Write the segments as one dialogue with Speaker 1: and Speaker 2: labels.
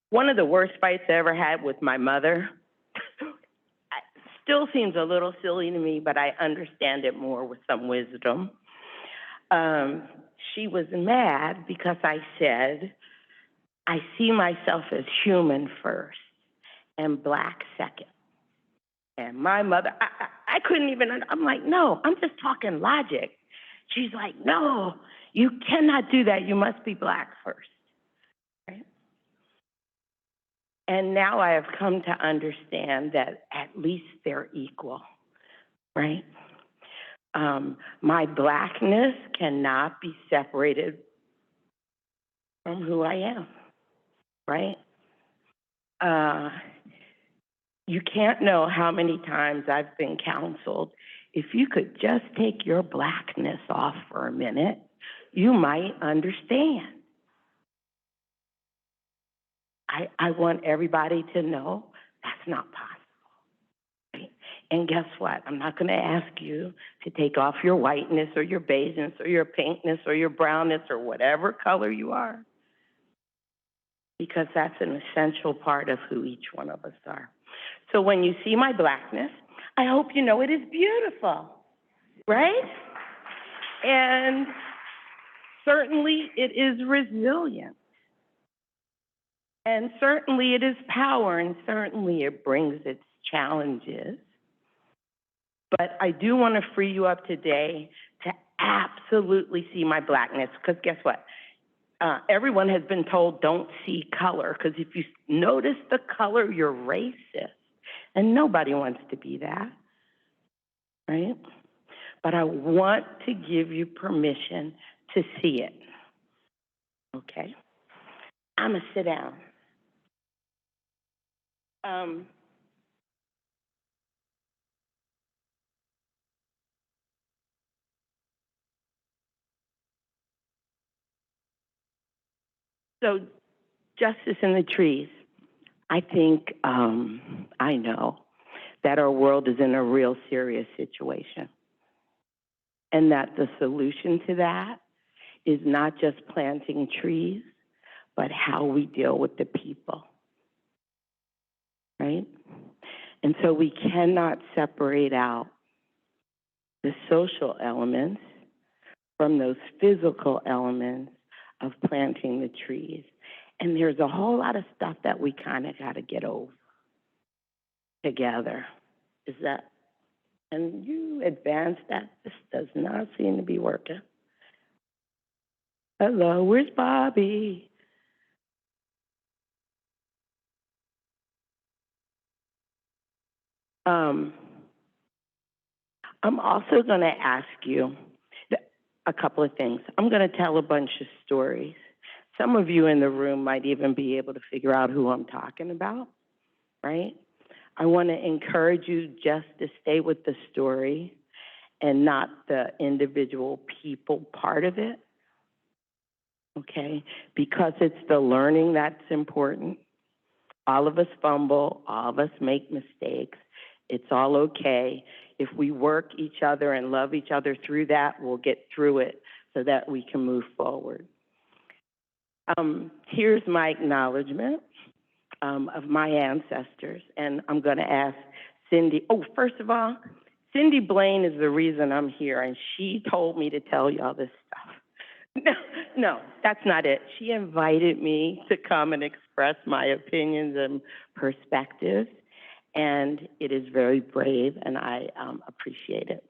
Speaker 1: One of the worst fights I ever had with my mother still seems a little silly to me, but I understand it more with some wisdom. She was mad because I said, I see myself as human first and Black second. And my mother, I couldn't even, I'm like, no, I'm just talking logic. She's like, no, you cannot do that. You must be Black first. Right? And now I have come to understand that at least they're equal, right? My Blackness cannot be separated from who I am, right? You can't know how many times I've been counseled, if you could just take your Blackness off for a minute, you might understand. I want everybody to know that's not possible. Right? And guess what? I'm not going to ask you to take off your whiteness or your beigeness or your pinkness or your brownness or whatever color you are, because that's an essential part of who each one of us are. So when you see my Blackness, I hope you know it is beautiful, right? And certainly it is resilient. And certainly it is power, and certainly it brings its challenges. But I do want to free you up today to absolutely see my Blackness, because guess what? Everyone has been told don't see color, because if you notice the color, you're racist. And nobody wants to be that, right? But I want to give you permission to see it, okay? I'm going to sit down. So justice in the trees. I think I know that our world is in a real serious situation, and that the solution to that is not just planting trees, but how we deal with the people, right? And so we cannot separate out the social elements from those physical elements of planting the trees. And there's a whole lot of stuff that we kind of got to get over together. Is that, and you advance that? This does not seem to be working. Hello, where's Bobby? I'm also going to ask you a couple of things. I'm going to tell a bunch of stories. Some of you in the room might even be able to figure out who I'm talking about, right? I want to encourage you just to stay with the story and not the individual people part of it, okay? Because it's the learning that's important. All of us fumble, all of us make mistakes. It's all okay. If we work each other and love each other through that, we'll get through it so that we can move forward. Here's my acknowledgement of my ancestors, and I'm going to ask Cindy. Oh, first of all, Cindy Blaine is the reason I'm here, and she told me to tell y'all this stuff. No, that's not it. She invited me to come and express my opinions and perspectives, and it is very brave, and I appreciate it.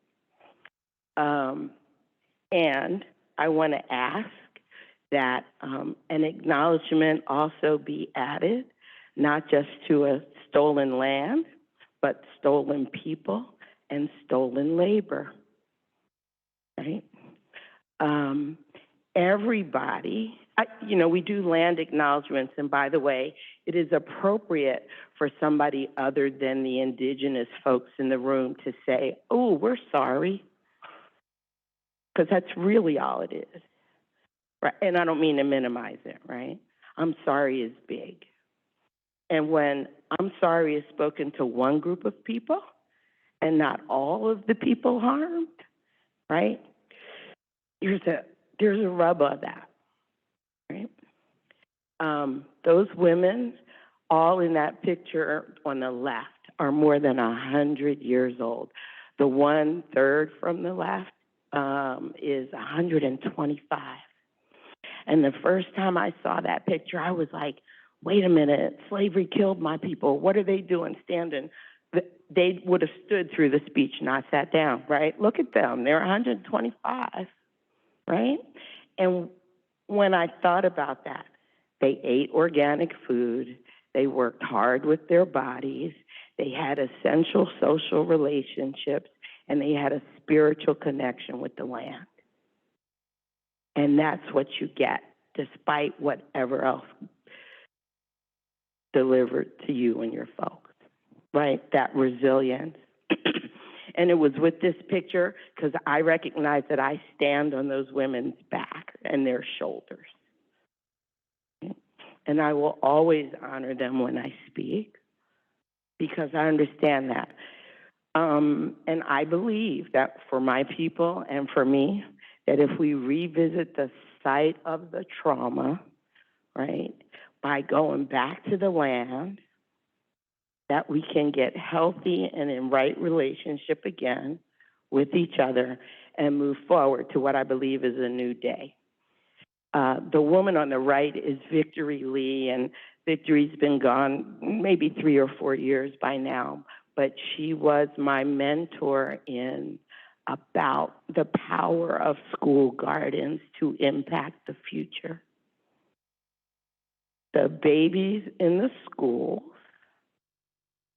Speaker 1: And I want to ask that an acknowledgement also be added, not just to a stolen land, but stolen people and stolen labor, right? Everybody, we do land acknowledgements, and by the way, it is appropriate for somebody other than the indigenous folks in the room to say, oh, we're sorry, because that's really all it is, right? And I don't mean to minimize it, right? I'm sorry is big. And when I'm sorry is spoken to one group of people and not all of the people harmed, right? There's a rub of that, right? Those women, all in that picture on the left, are more than 100 years old. The 1/3 from the left is 125. And the first time I saw that picture, I was like, wait a minute, slavery killed my people. What are they doing standing? They would have stood through the speech, not sat down, right? Look at them. They're 125, right? And when I thought about that, they ate organic food. They worked hard with their bodies. They had essential social relationships, and they had a spiritual connection with the land. And that's what you get, despite whatever else delivered to you and your folks, right? That resilience. And it was with this picture because I recognize that I stand on those women's back and their shoulders. And I will always honor them when I speak because I understand that. And I believe that for my people and for me, that if we revisit the site of the trauma, right, by going back to the land, that we can get healthy and in right relationship again with each other and move forward to what I believe is a new day. The woman on the right is Victory Lee, and Victory's been gone maybe 3 or 4 years by now, but she was my mentor in about the power of school gardens to impact the future. The babies in the schools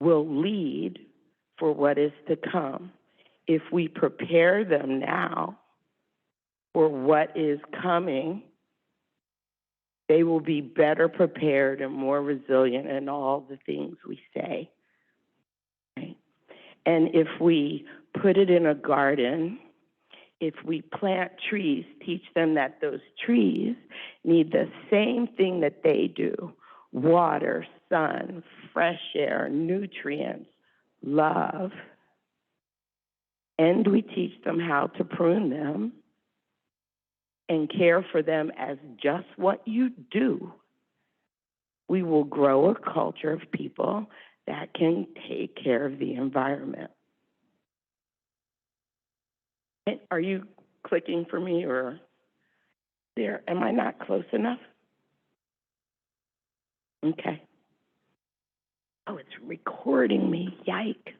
Speaker 1: will lead for what is to come. If we prepare them now for what is coming, they will be better prepared and more resilient in all the things we say. Right? And if we put it in a garden, if we plant trees, teach them that those trees need the same thing that they do: water, sun, fresh air, nutrients, love. And we teach them how to prune them and care for them as just what you do. We will grow a culture of people that can take care of the environment. Are you clicking for me or there? Am I not close enough? Okay. Oh, it's recording me. Yike.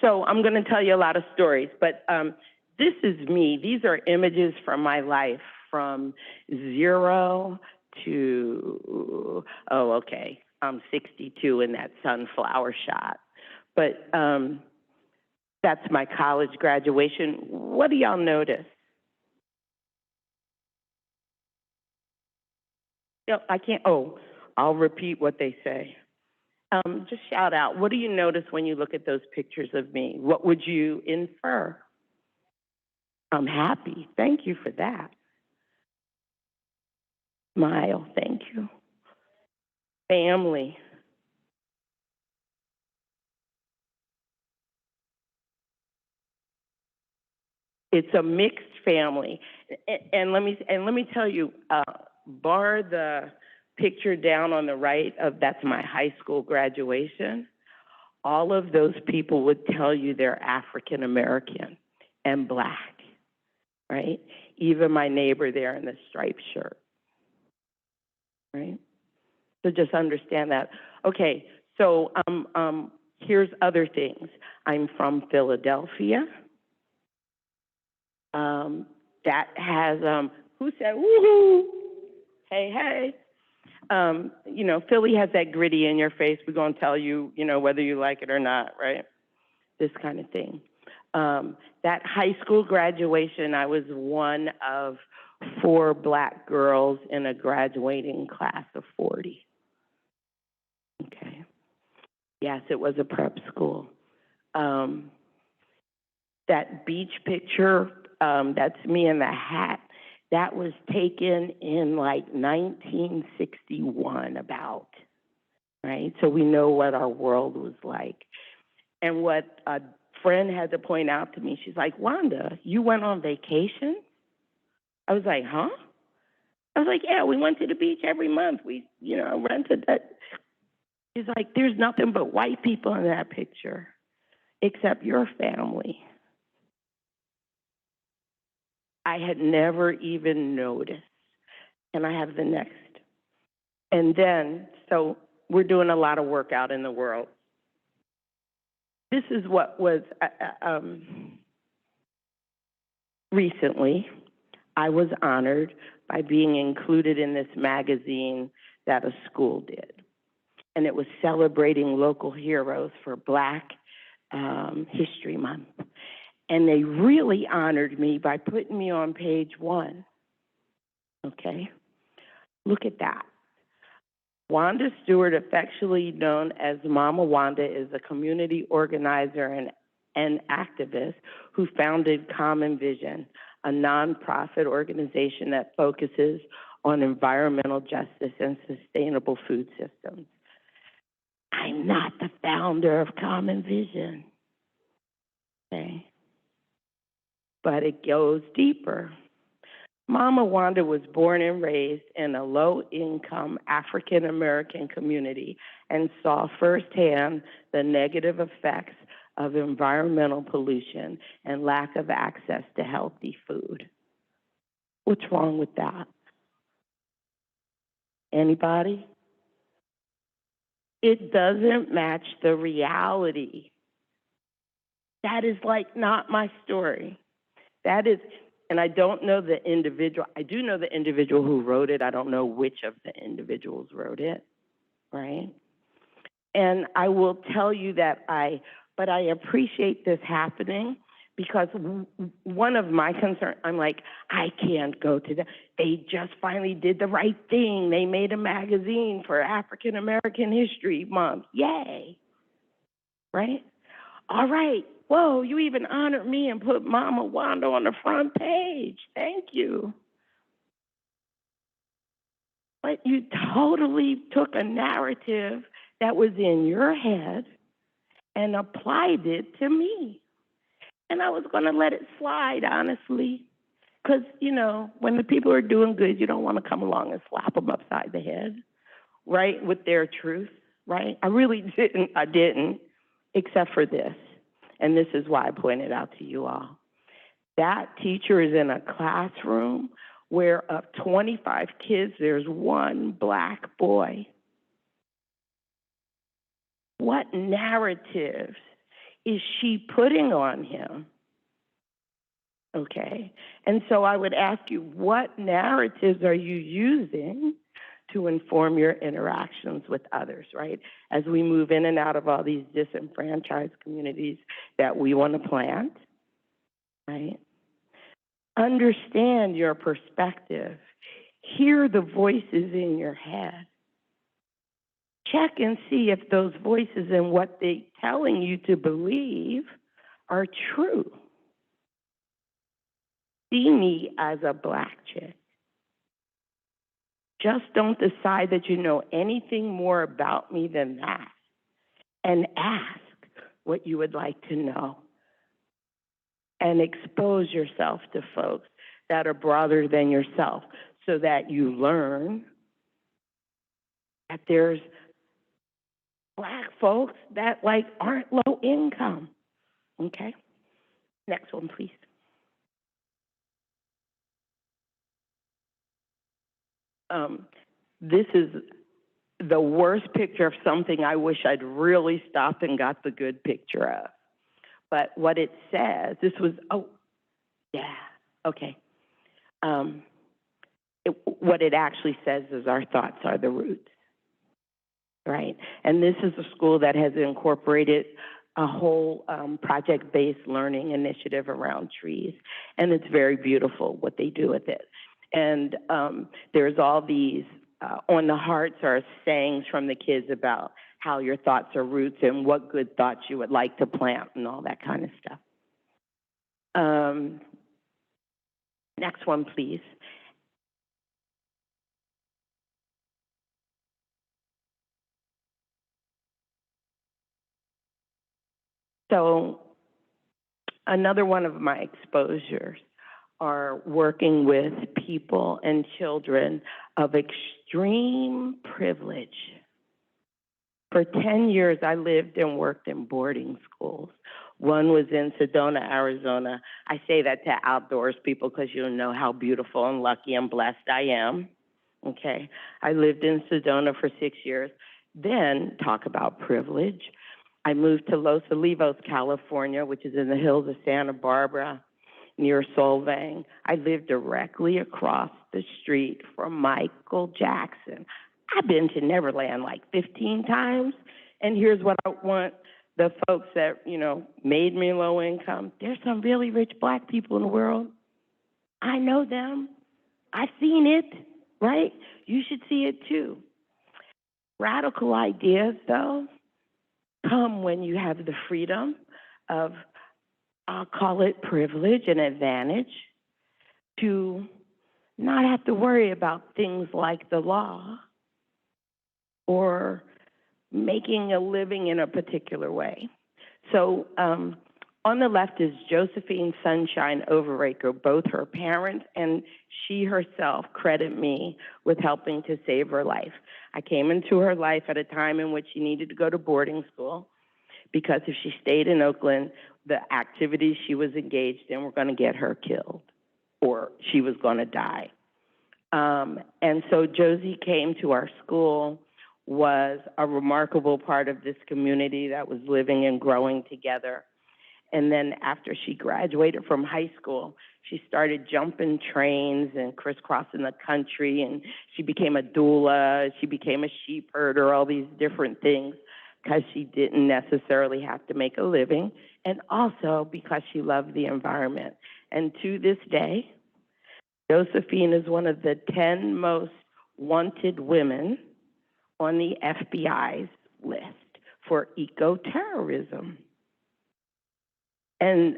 Speaker 1: So I'm going to tell you a lot of stories, but this is me. These are images from my life from 0 to, I'm 62 in that sunflower shot. But that's my college graduation. What do y'all notice? I can't, I'll repeat what they say. Just shout out, what do you notice when you look at those pictures of me? What would you infer? I'm happy. Thank you for that. Smile. Thank you. Family. It's a mixed family. And let me tell you, bar the picture down on the right that's my high school graduation, all of those people would tell you they're African American and Black, right? Even my neighbor there in the striped shirt, right? So just understand that. Okay, so here's other things. I'm from Philadelphia. That has, who said woohoo? Hey, hey. Philly has that gritty in your face. We're going to tell you, whether you like it or not, right? This kind of thing. That high school graduation, I was one of 4 Black girls in a graduating class of 40. Okay. Yes, it was a prep school. That beach picture, that's me in the hat. That was taken in like 1961 about, right? So we know what our world was like. And what a friend had to point out to me, she's like, Wanda, you went on vacation? I was like, huh? I was like, yeah, we went to the beach every month. We, rented that. He's like, there's nothing but white people in that picture, except your family. I had never even noticed. And I have the next. And then, so we're doing a lot of work out in the world. This is what was recently. I was honored by being included in this magazine that a school did. And it was celebrating local heroes for Black History Month. And they really honored me by putting me on page 1. Okay? Look at that. Wanda Stewart, affectionately known as Mama Wanda, is a community organizer and activist who founded Common Vision, a nonprofit organization that focuses on environmental justice and sustainable food systems. I'm not the founder of Common Vision, okay? But it goes deeper. Mama Wanda was born and raised in a low-income African-American community and saw firsthand the negative effects of environmental pollution and lack of access to healthy food. What's wrong with that? Anybody? It doesn't match the reality. That is like not my story. That is, and I don't know the individual. I do know the individual who wrote it. I don't know which of the individuals wrote it, right? And I will tell you that I appreciate this happening because one of my concerns, I'm like, I can't go to that. They just finally did the right thing. They made a magazine for African American History Month. Yay, right? All right. Whoa, you even honored me and put Mama Wanda on the front page. Thank you. But you totally took a narrative that was in your head and applied it to me. And I was going to let it slide, honestly. Because, when the people are doing good, you don't want to come along and slap them upside the head, right, with their truth, right? I really didn't. I didn't, except for this. And this is why I pointed out to you all. That teacher is in a classroom where of 25 kids, there's one Black boy. What narratives is she putting on him? Okay. And so I would ask you, what narratives are you using to inform your interactions with others, right? As we move in and out of all these disenfranchised communities that we want to plant, right? Understand your perspective. Hear the voices in your head. Check and see if those voices and what they're telling you to believe are true. See me as a Black chick. Just don't decide that you know anything more about me than that. And ask what you would like to know. And expose yourself to folks that are broader than yourself so that you learn that there's Black folks that aren't low income. Okay? Next one, please. This is the worst picture of something I wish I'd really stopped and got the good picture of. But what it says, this was, okay. What it actually says is our thoughts are the roots, right? And this is a school that has incorporated a whole project-based learning initiative around trees, and it's very beautiful what they do with it. And there's all these, on the hearts are sayings from the kids about how your thoughts are roots and what good thoughts you would like to plant and all that kind of stuff. Next one, please. So another one of my exposures are working with people and children of extreme privilege. For 10 years, I lived and worked in boarding schools. One was in Sedona, Arizona. I say that to outdoors people because you know how beautiful and lucky and blessed I am. Okay, I lived in Sedona for 6 years. Then, talk about privilege, I moved to Los Olivos, California, which is in the hills of Santa Barbara, near Solvang. I lived directly across the street from Michael Jackson. I've been to Neverland like 15 times, and here's what I want the folks that, you know, made me low income. There's some really rich black people in the world. I know them. I've seen it, right? You should see it too. Radical ideas, though, come when you have the freedom of, I'll call it privilege and advantage, to not have to worry about things like the law or making a living in a particular way. So on the left is Josephine Sunshine Overaker. Both her parents and she herself credit me with helping to save her life. I came into her life at a time in which she needed to go to boarding school because if she stayed in Oakland, the activities she was engaged in were going to get her killed or she was going to die. And so Josie came to our school, was a remarkable part of this community that was living and growing together. And then after she graduated from high school, she started jumping trains and crisscrossing the country, and she became a doula, she became a sheep herder, all these different things, because she didn't necessarily have to make a living, and also because she loved the environment. And to this day, Josephine is one of the 10 most wanted women on the FBI's list for eco-terrorism. And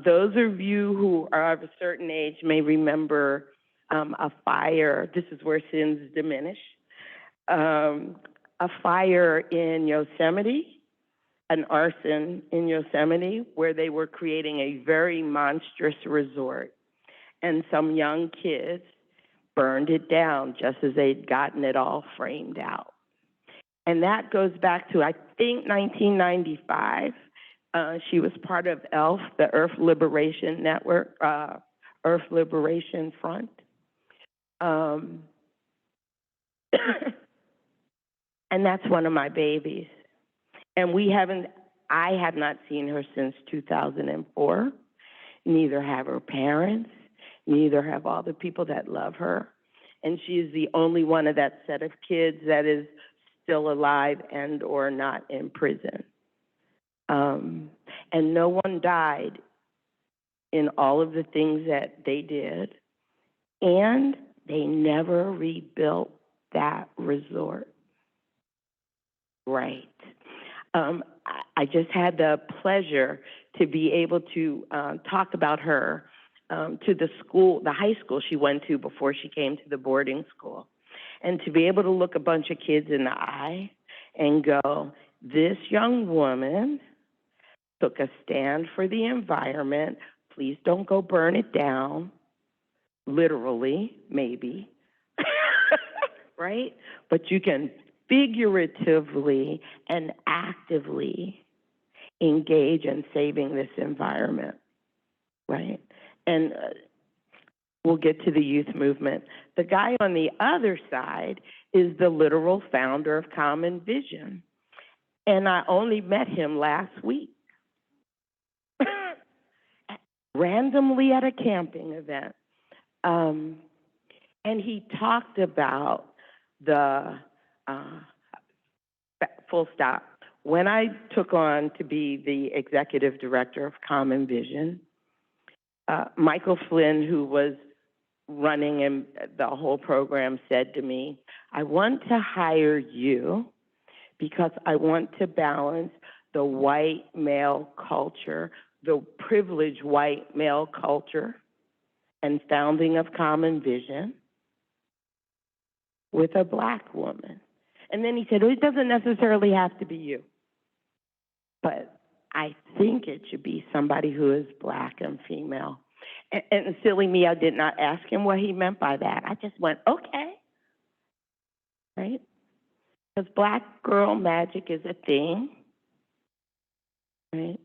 Speaker 1: those of you who are of a certain age may remember a fire. This is where sins diminish. A fire in Yosemite, an arson in Yosemite, where they were creating a very monstrous resort. And some young kids burned it down just as they'd gotten it all framed out. And that goes back to, I think, 1995. She was part of ELF, the Earth Liberation Network, Earth Liberation Front. And that's one of my babies. And I have not seen her since 2004. Neither have her parents. Neither have all the people that love her. And she is the only one of that set of kids that is still alive and or not in prison. And no one died in all of the things that they did. And they never rebuilt that resort. Right. I just had the pleasure to be able to talk about her to the high school she went to before she came to the boarding school. And to be able to look a bunch of kids in the eye and go, this young woman took a stand for the environment. Please don't go burn it down. Literally, maybe. Right? But you can figuratively and actively engage in saving this environment. Right? And we'll get to the youth movement. The guy on the other side is the literal founder of Common Vision. And I only met him last week. Randomly at a camping event. And he talked about the, full stop. When I took on to be the executive director of Common Vision, Michael Flynn, who was running the whole program, said to me, I want to hire you because I want to balance the white male culture, the privileged white male culture and founding of Common Vision with a black woman. And then he said, well, it doesn't necessarily have to be you, but I think it should be somebody who is black and female. And silly me, I did not ask him what he meant by that. I just went, okay, right? Because black girl magic is a thing, right?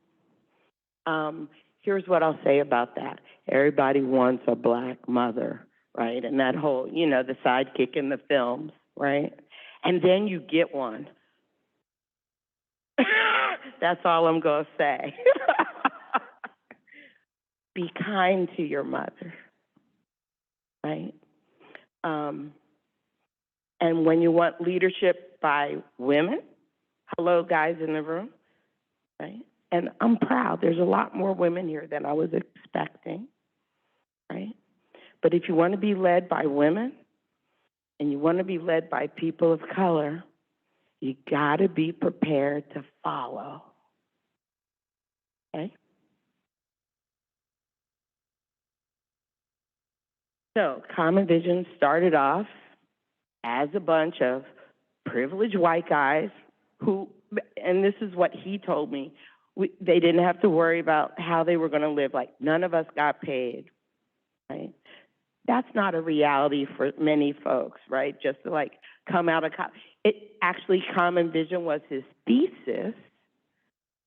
Speaker 1: Here's what I'll say about that. Everybody wants a black mother, right? And that whole, the sidekick in the films, right? And then you get one. That's all I'm going to say. Be kind to your mother, right? And when you want leadership by women, hello, guys in the room, right? And I'm proud. There's a lot more women here than I was expecting, right? But if you want to be led by women and you want to be led by people of color, you got to be prepared to follow, okay? So Common Vision started off as a bunch of privileged white guys who, and this is what he told me, they didn't have to worry about how they were going to live. Like, none of us got paid, right? That's not a reality for many folks, right? Just to like come out of it. Actually, Common Vision was his thesis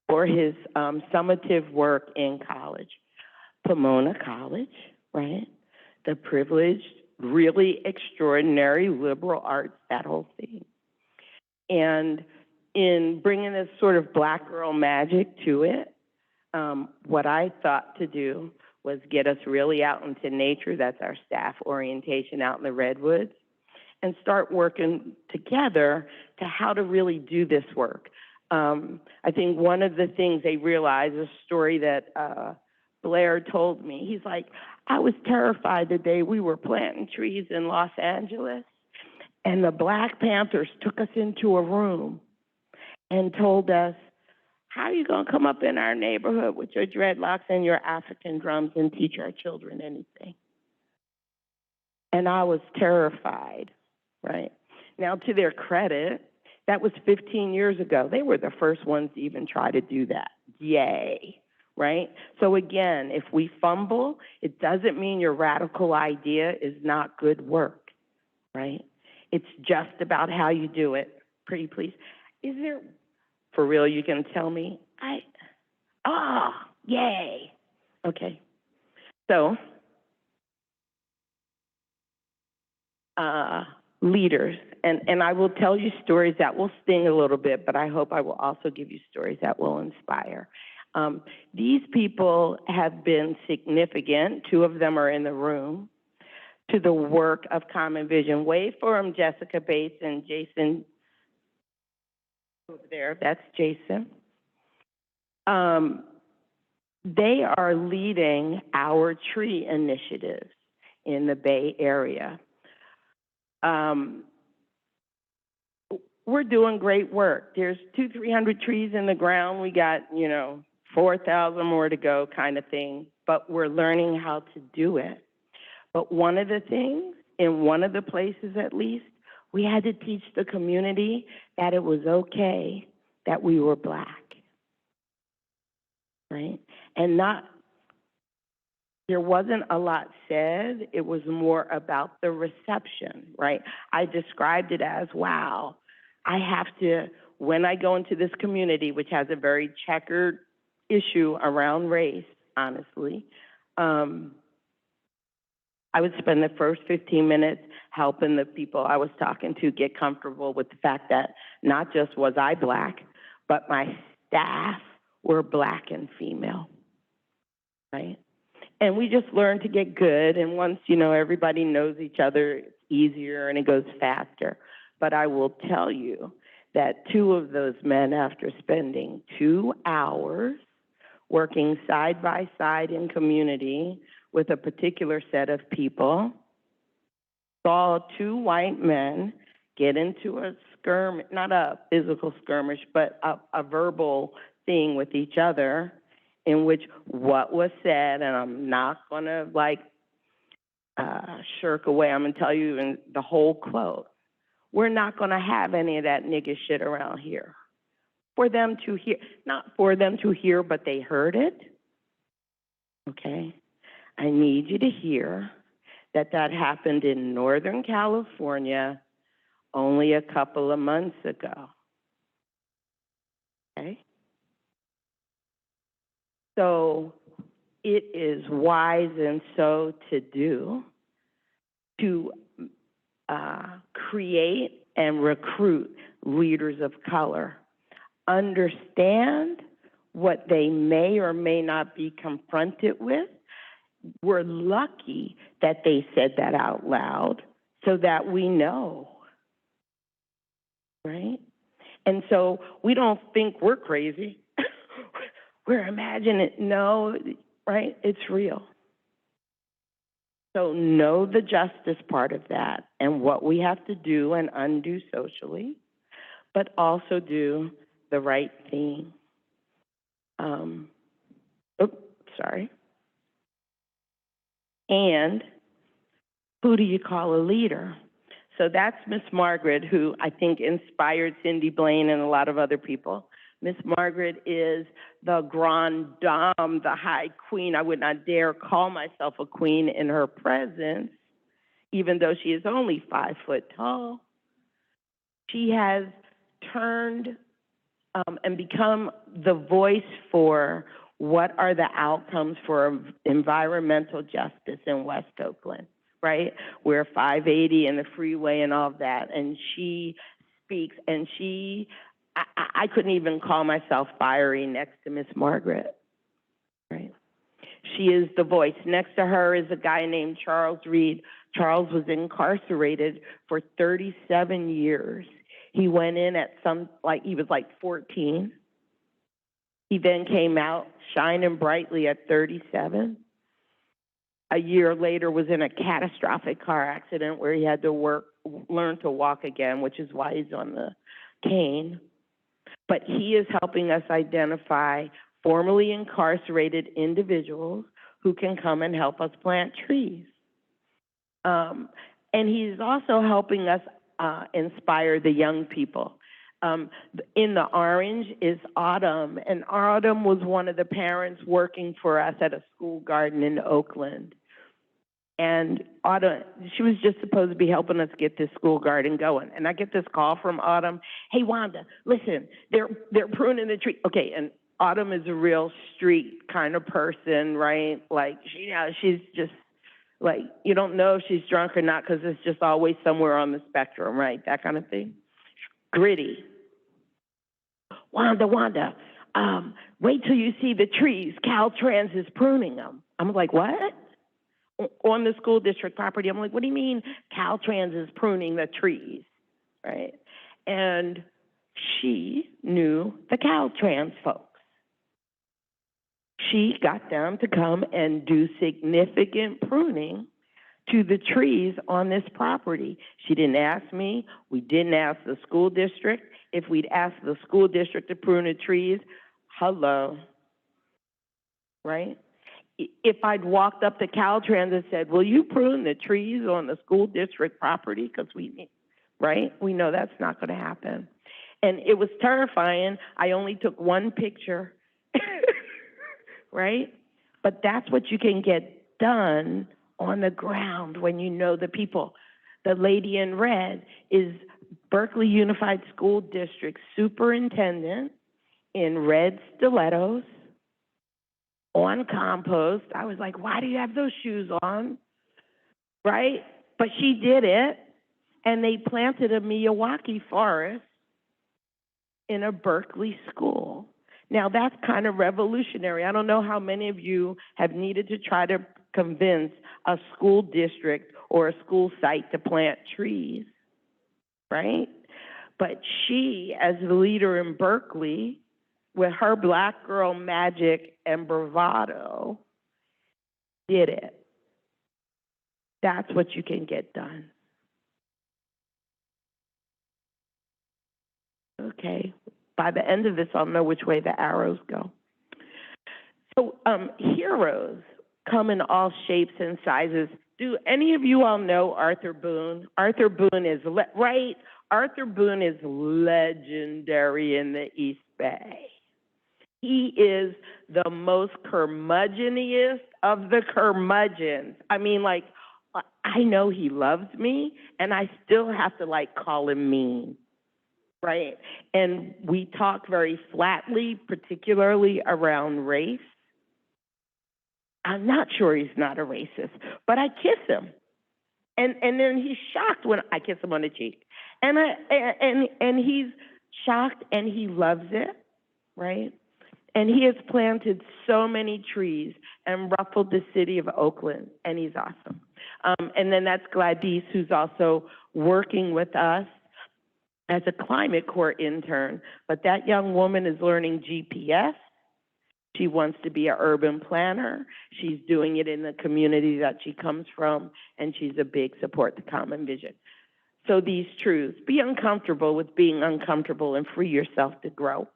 Speaker 1: for his summative work in college, Pomona College, right? The privileged, really extraordinary liberal arts, that whole thing. And in bringing this sort of black girl magic to it, what I thought to do was get us really out into nature. That's our staff orientation out in the redwoods, and start working together to how to really do this work. I think one of the things they realized, a story that Blair told me, he's like, I was terrified the day we were planting trees in Los Angeles, and the Black Panthers took us into a room and told us, how are you going to come up in our neighborhood with your dreadlocks and your African drums and teach our children anything? And I was terrified, right? Now, to their credit, that was 15 years ago. They were the first ones to even try to do that. Yay, right? So again, if we fumble, it doesn't mean your radical idea is not good work, right? It's just about how you do it. Pretty please. Is there, for real, you can tell me? Yay. Okay. So, leaders, and I will tell you stories that will sting a little bit, but I hope I will also give you stories that will inspire. These people have been significant. Two of them are in the room, to the work of Common Vision. Wave for them, Jessica Bates and Jason. Over there, that's Jason. They are leading our tree initiatives in the Bay Area. We're doing great work. There's 200-300 trees in the ground. We got, 4,000 more to go kind of thing, but we're learning how to do it. But one of the things, in one of the places at least, we had to teach the community that it was okay that we were Black, right? And there wasn't a lot said. It was more about the reception, right? I described it as, wow, I have to, when I go into this community, which has a very checkered issue around race, honestly, I would spend the first 15 minutes helping the people I was talking to get comfortable with the fact that not just was I Black, but my staff were Black and female, right? And we just learned to get good, and once, everybody knows each other, it's easier and it goes faster. But I will tell you that two of those men, after spending 2 hours working side by side in community with a particular set of people, saw two white men get into a skirmish, not a physical skirmish, but a verbal thing with each other, in which what was said, and I'm not going to shirk away, I'm going to tell you in the whole quote, we're not going to have any of that nigga shit around here. For them to hear, not for them to hear, but they heard it, okay? I need you to hear that happened in Northern California only a couple of months ago. Okay? So it is wise and so to do to create and recruit leaders of color. Understand what they may or may not be confronted with. We're lucky that they said that out loud so that we know, right? And so we don't think we're crazy. We're imagining, no, right? It's real. So know the justice part of that and what we have to do and undo socially, but also do the right thing. And who do you call a leader? So that's Miss Margaret, who I think inspired Cindy Blaine and a lot of other people. Miss Margaret is the grande dame, the high queen. I would not dare call myself a queen in her presence, even though she is only 5 foot tall. She has turned and become the voice for what are the outcomes for environmental justice in West Oakland, right? We're 580 and the freeway and all of that. And she speaks, and I couldn't even call myself fiery next to Miss Margaret, right? She is the voice. Next to her is a guy named Charles Reed. Charles was incarcerated for 37 years. He went in at he was like 14. He then came out shining brightly at 37. A year later was in a catastrophic car accident where he had to learn to walk again, which is why he's on the cane. But he is helping us identify formerly incarcerated individuals who can come and help us plant trees. And he's also helping us inspire the young people. In the orange is Autumn, and Autumn was one of the parents working for us at a school garden in Oakland. And Autumn, she was just supposed to be helping us get this school garden going. And I get this call from Autumn, hey, Wanda, listen, they're pruning the tree. Okay, and Autumn is a real street kind of person, right? Like, she's just, like, you don't know if she's drunk or not because it's just always somewhere on the spectrum, right? That kind of thing. Gritty. Wanda, wait till you see the trees. Caltrans is pruning them. I'm like, what? On the school district property. I'm like, what do you mean Caltrans is pruning the trees, right? And she knew the Caltrans folks. She got them to come and do significant pruning to the trees on this property. She didn't ask me. We didn't ask the school district. If we'd asked the school district to prune the trees, hello, right? If I'd walked up to Caltrans and said, will you prune the trees on the school district property? Because right? We know that's not going to happen. And it was terrifying. I only took one picture, right? But that's what you can get done on the ground when you know the people. The lady in red is Berkeley Unified School District superintendent in red stilettos on compost. I was like, why do you have those shoes on? Right? But she did it, and they planted a Miyawaki forest in a Berkeley school. Now, that's kind of revolutionary. I don't know how many of you have needed to try to convince a school district or a school site to plant trees, right? But she, as the leader in Berkeley, with her black girl magic and bravado, did it. That's what you can get done. Okay. By the end of this, I'll know which way the arrows go. So heroes come in all shapes and sizes. Do any of you all know Arthur Boone? Arthur Boone is, right? Arthur Boone is legendary in the East Bay. He is the most curmudgeoniest of the curmudgeons. I mean, like, I know he loves me, and I still have to, like, call him mean, right? And we talk very flatly, particularly around race. I'm not sure he's not a racist, but I kiss him. And then he's shocked when I kiss him on the cheek. And he's shocked and he loves it, right? And he has planted so many trees and ruffled the city of Oakland, and he's awesome. And then that's Gladys, who's also working with us as a climate corps intern. But that young woman is learning GPS. She wants to be an urban planner. She's doing it in the community that she comes from, and she's a big support to Common Vision. So these truths: be uncomfortable with being uncomfortable and free yourself to grow,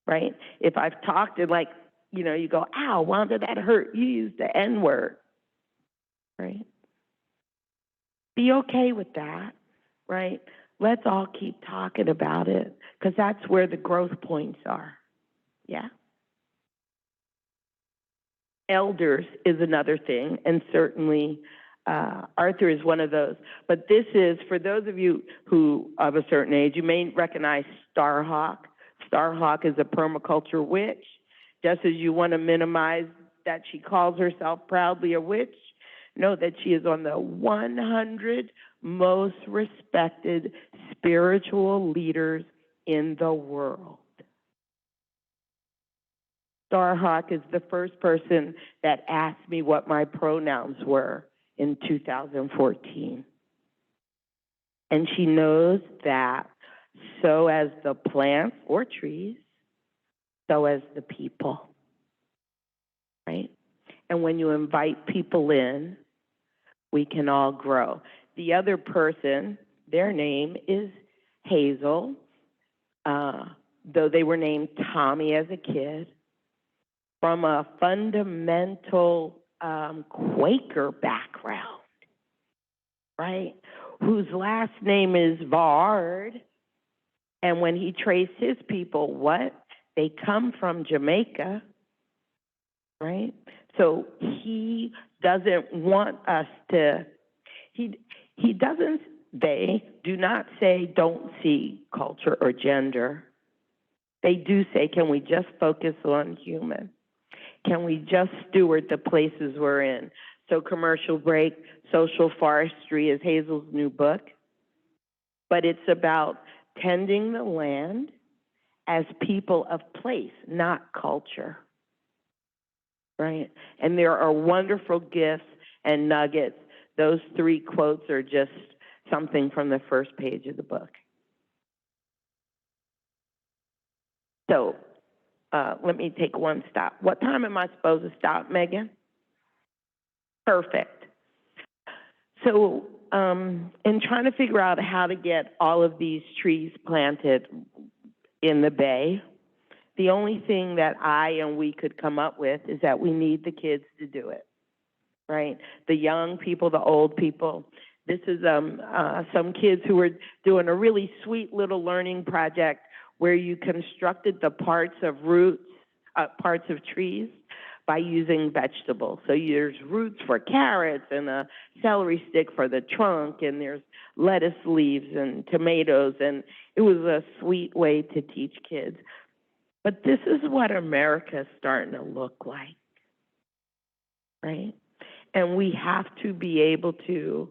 Speaker 1: right? If I've talked and, like, you know, you go, ow, Wanda, that hurt. You used the N-word, right? Be okay with that, right? Let's all keep talking about it, because that's where the growth points are, yeah? Elders is another thing, and certainly Arthur is one of those. But this is, for those of you who of a certain age, you may recognize Starhawk. Starhawk is a permaculture witch. Just as you want to minimize that she calls herself proudly a witch, know that she is on the 100 most respected spiritual leaders in the world. Starhawk is the first person that asked me what my pronouns were in 2014. And she knows that so as the plants or trees, so as the people, right? And when you invite people in, we can all grow. The other person, their name is Hazel, though they were named Tommy as a kid, from a fundamental Quaker background, right? Whose last name is Vard. And when he traced his people, what? They come from Jamaica, right? So he doesn't want us to, he doesn't, they do not say don't see culture or gender. They do say, can we just focus on human? Can we just steward the places we're in? So commercial break, social forestry is Hazel's new book, but it's about tending the land as people of place, not culture, right? And there are wonderful gifts and nuggets. Those 3 quotes are just something from the first page of the book. So let me take one stop. What time am I supposed to stop, Megan? Perfect. So in trying to figure out how to get all of these trees planted in the Bay, the only thing that I and we could come up with is that we need the kids to do it, right? The young people, the old people. This is some kids who were doing a really sweet little learning project where you constructed the parts of roots, parts of trees by using vegetables. So there's roots for carrots and a celery stick for the trunk, and there's lettuce leaves and tomatoes, and it was a sweet way to teach kids. But this is what America's starting to look like, right? And we have to be able to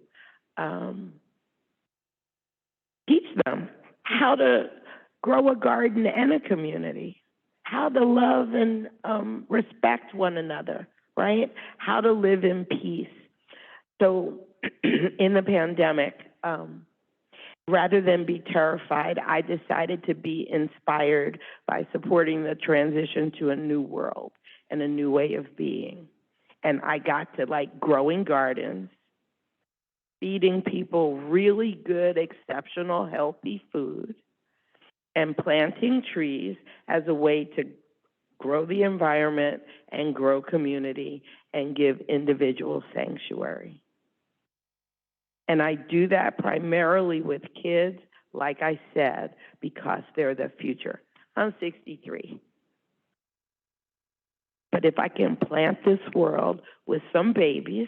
Speaker 1: teach them how to grow a garden and a community, how to love and respect one another, right? How to live in peace. So in the pandemic, rather than be terrified, I decided to be inspired by supporting the transition to a new world and a new way of being. And I got to like growing gardens, feeding people really good, exceptional, healthy food, and planting trees as a way to grow the environment and grow community and give individuals sanctuary. And I do that primarily with kids, like I said, because they're the future. I'm 63. But if I can plant this world with some babies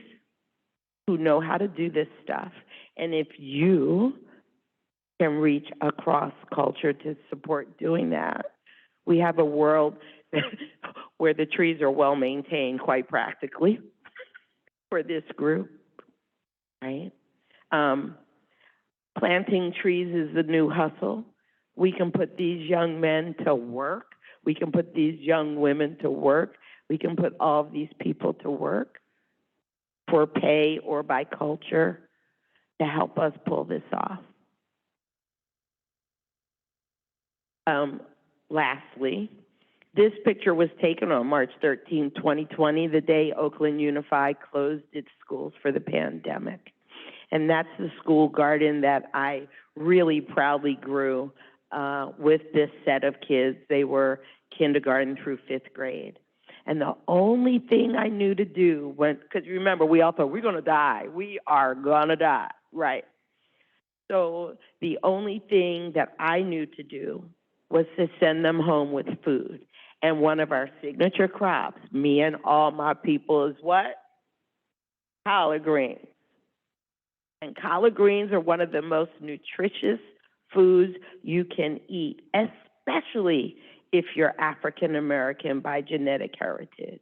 Speaker 1: who know how to do this stuff, and if you can reach across culture to support doing that, we have a world where the trees are well maintained, quite practically, for this group, right? Planting trees is the new hustle. We can put these young men to work. We can put these young women to work. We can put all of these people to work for pay or by culture to help us pull this off. Lastly, this picture was taken on March 13, 2020, the day Oakland Unified closed its schools for the pandemic. And that's the school garden that I really proudly grew with this set of kids. They were kindergarten through 5th grade. And the only thing I knew to do, because remember, we all thought, we're going to die. We are going to die, right? So the only thing that I knew to do was to send them home with food. And one of our signature crops, me and all my people, is what? Collard greens. And collard greens are one of the most nutritious foods you can eat, especially if you're African American by genetic heritage.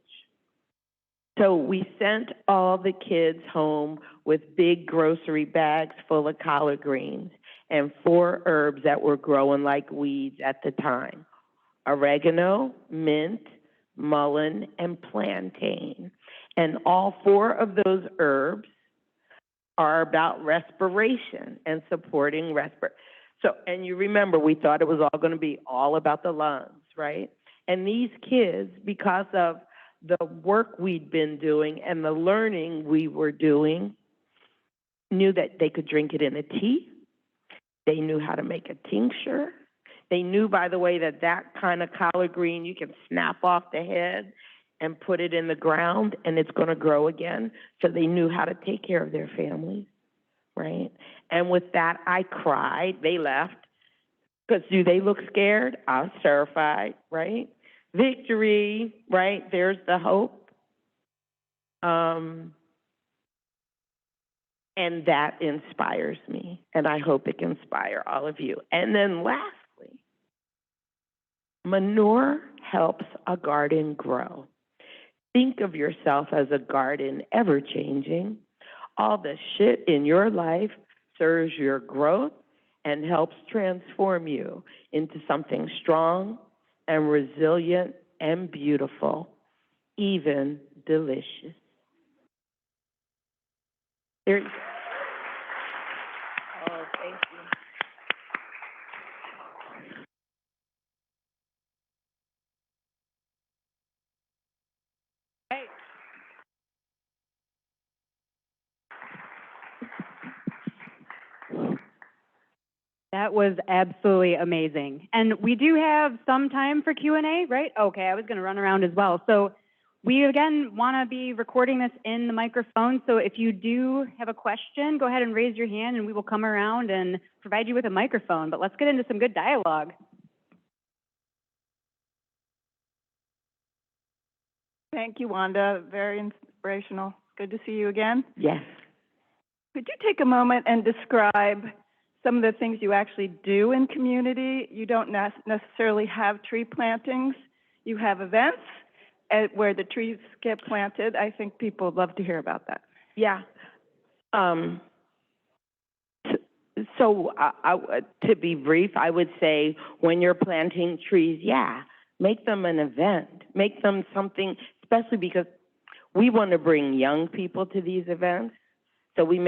Speaker 1: So we sent all the kids home with big grocery bags full of collard greens and 4 herbs that were growing like weeds at the time: oregano, mint, mullein, and plantain. And all 4 of those herbs are about respiration and supporting respiration. So, and you remember, we thought it was all going to be all about the lungs, right? And these kids, because of the work we'd been doing and the learning we were doing, knew that they could drink it in a tea. They knew how to make a tincture. They knew, by the way, that that kind of collard green you can snap off the head and put it in the ground and it's going to grow again. So they knew how to take care of their families, right? And with that, I cried. They left. Because do they look scared? I was terrified, right? Victory, right? There's the hope. And that inspires me, and I hope it can inspire all of you. And then lastly, manure helps a garden grow. Think of yourself as a garden, ever-changing. All the shit in your life serves your growth and helps transform you into something strong and resilient and beautiful, even delicious. There. Oh, thank you. Hey.
Speaker 2: That was absolutely amazing. And we do have some time for Q&A, right? Okay, I was going to run around as well. So we, again, want to be recording this in the microphone. So if you do have a question, go ahead and raise your hand and we will come around and provide you with a microphone. But let's get into some good dialogue.
Speaker 3: Thank you, Wanda. Very inspirational. Good to see you again.
Speaker 1: Yes.
Speaker 3: Could you take a moment and describe some of the things you actually do in community? You don't necessarily have tree plantings. You have events where the trees get planted. I think people would love to hear about that.
Speaker 1: Yeah. So to be brief, I would say when you're planting trees, yeah, make them an event. Make them something, especially because we want to bring young people to these events. So we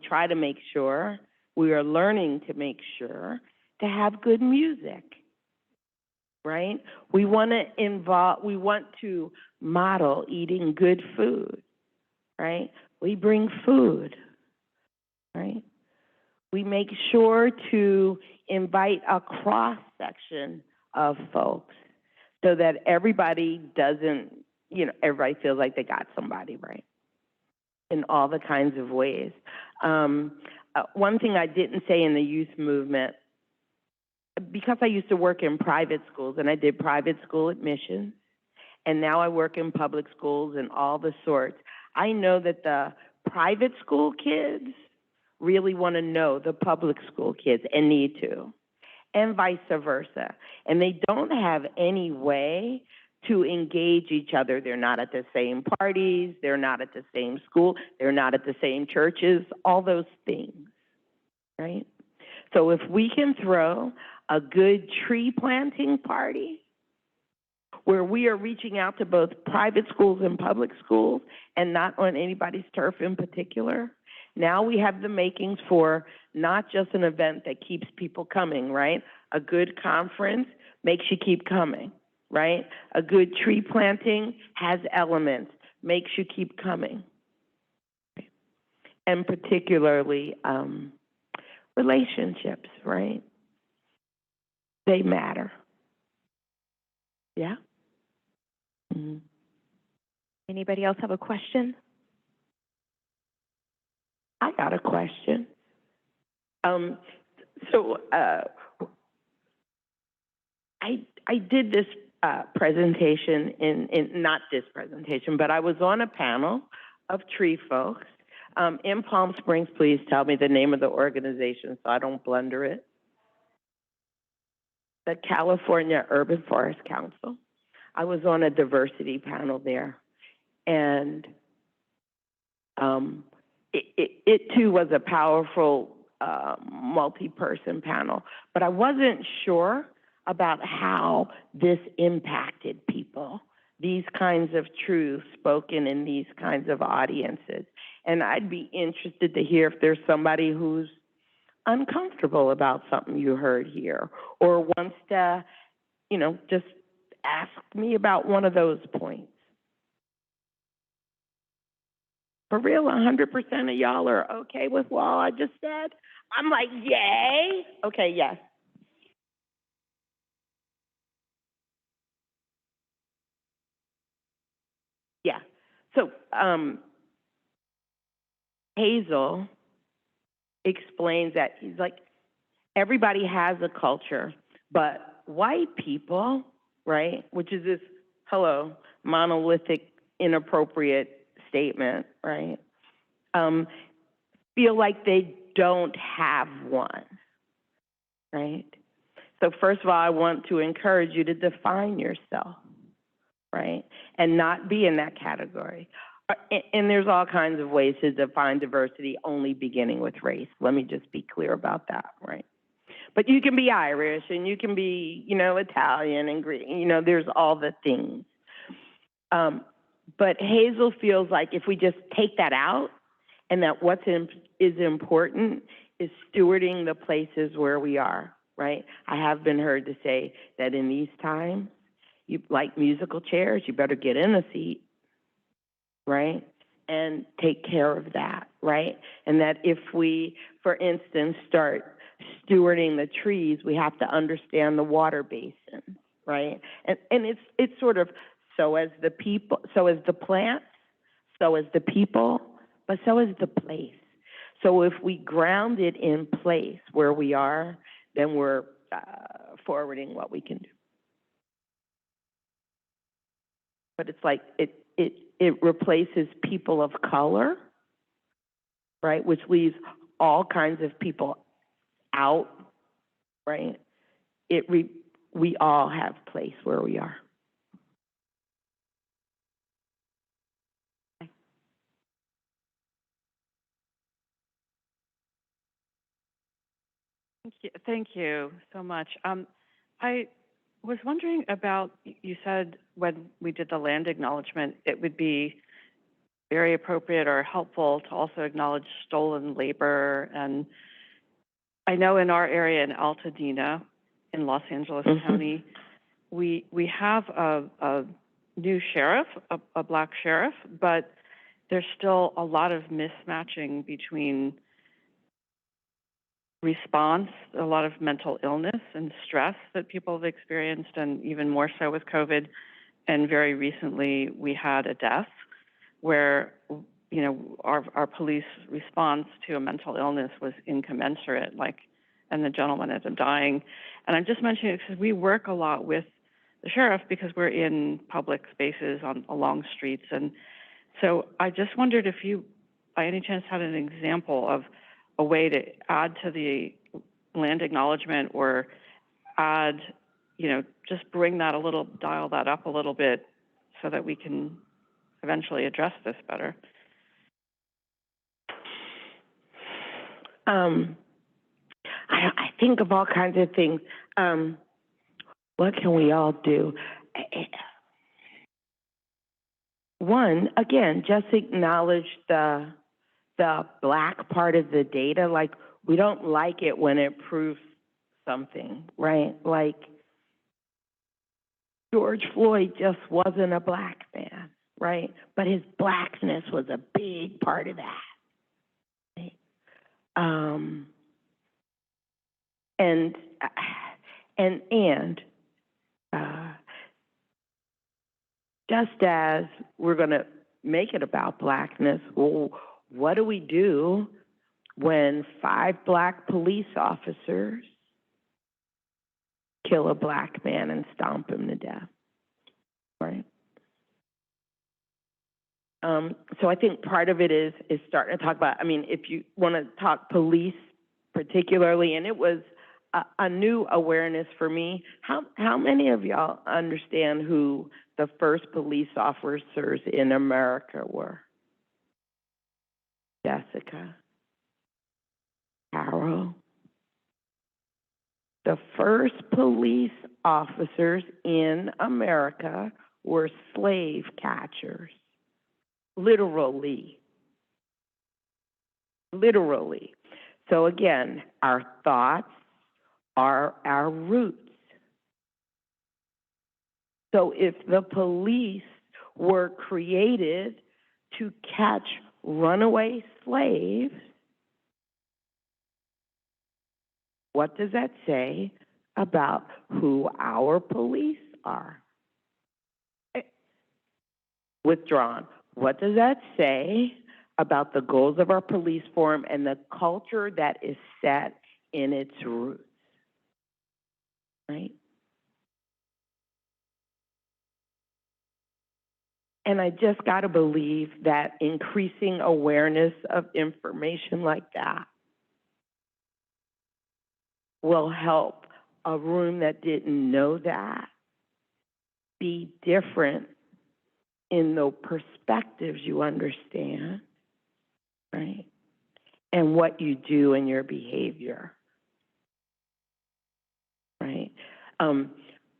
Speaker 1: try to make sure, we are learning to make sure to have good music, right? We want to model eating good food, right? We bring food, right? We make sure to invite a cross-section of folks so that everybody everybody feels like they got somebody, right? In all the kinds of ways. One thing I didn't say in the youth movement, because I used to work in private schools and I did private school admissions, and now I work in public schools and all the sorts, I know that the private school kids really want to know the public school kids and need to, and vice versa. And they don't have any way to engage each other. They're not at the same parties, they're not at the same school, they're not at the same churches, all those things, right? So if we can throw a good tree planting party where we are reaching out to both private schools and public schools and not on anybody's turf in particular, now we have the makings for not just an event that keeps people coming, right? A good conference makes you keep coming, right? A good tree planting has elements, makes you keep coming. And particularly relationships, right? They matter. Yeah? Mm-hmm.
Speaker 4: Anybody else have a question?
Speaker 1: I got a question. I did this presentation in not this presentation, but I was on a panel of tree folks in Palm Springs. Please tell me the name of the organization so I don't blunder it. The California Urban Forest Council. I was on a diversity panel there, and it too was a powerful multi-person panel, but I wasn't sure about how this impacted people, these kinds of truths spoken in these kinds of audiences. And I'd be interested to hear if there's somebody who's uncomfortable about something you heard here or wants to, just ask me about one of those points. For real, 100% of y'all are okay with what I just said? I'm like, yay. Okay, yes. Yeah. So Hazel explains that he's like, everybody has a culture, but white people, right, which is this, monolithic, inappropriate statement, right, feel like they don't have one, right? So first of all, I want to encourage you to define yourself, right, and not be in that category. And there's all kinds of ways to define diversity, only beginning with race. Let me just be clear about that, right? But you can be Irish, and you can be, Italian and Greek, there's all the things. But Hazel feels like if we just take that out, and that is important is stewarding the places where we are, right? I have been heard to say that in these times, you like musical chairs, you better get in a seat, right? And take care of that, right? And that if we, for instance, start stewarding the trees, we have to understand the water basin, right? And it's sort of so as the people, so as the plants, so as the people, but so is the place. So if we ground it in place where we are, then we're forwarding what we can do. But it's like it replaces people of color, right, which leaves all kinds of people out, right? We all have place where we are.
Speaker 5: Thank you so much. I was wondering about, you said when we did the land acknowledgement, it would be very appropriate or helpful to also acknowledge stolen labor. And I know in our area in Altadena, in Los Angeles County, we have a new sheriff, a black sheriff, but there's still a lot of mismatching between response, a lot of mental illness and stress that people have experienced, and even more so with COVID. And very recently, we had a death where, our police response to a mental illness was incommensurate, and the gentleman ended up dying. And I'm just mentioning it because we work a lot with the sheriff because we're in public spaces along streets. And so I just wondered if you, by any chance, had an example of a way to add to the land acknowledgement or add, just bring that a little, dial that up a little bit so that we can eventually address this better.
Speaker 1: I think of all kinds of things. What can we all do? One, again, just acknowledge the black part of the data. Like, we don't like it when it proves something, right? Like, George Floyd just wasn't a black man, right? But his blackness was a big part of that. Right? Just as we're going to make it about blackness, well, what do we do when 5 black police officers kill a black man and stomp him to death, right? So I think part of it is starting to talk about, if you want to talk police particularly, and it was a new awareness for me. How many of y'all understand who the first police officers in America were? Jessica, Carol. The first police officers in America were slave catchers. Literally. So again, our thoughts are our roots. So if the police were created to catch runaway slaves, what does that say about who our police are? Withdrawn. What does that say about the goals of our police force and the culture that is set in its roots? Right? And I just got to believe that increasing awareness of information like that will help a room that didn't know that be different in the perspectives you understand, right? And what you do in your behavior, right?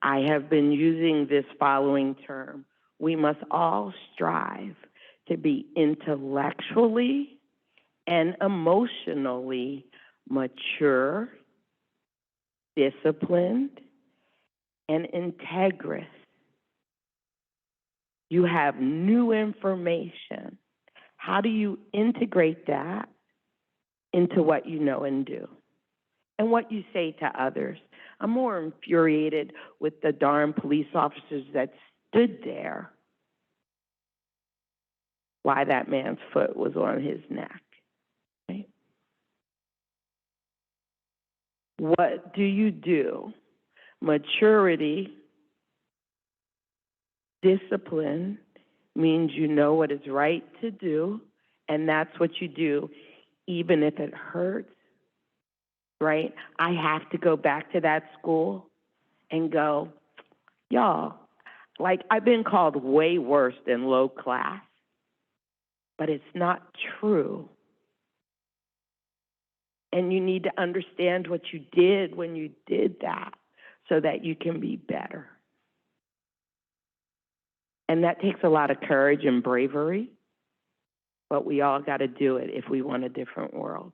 Speaker 1: I have been using this following term. We must all strive to be intellectually and emotionally mature, disciplined, and integrous. You have new information. How do you integrate that into what you know and do? And what you say to others. I'm more infuriated with the darn police officers that stood there while that man's foot was on his neck. Right? What do you do? Maturity, discipline means you know what is right to do, and that's what you do, even if it hurts. Right? I have to go back to that school and go, y'all, like, I've been called way worse than low class, but it's not true. And you need to understand what you did when you did that so that you can be better. And that takes a lot of courage and bravery, but we all got to do it if we want a different world.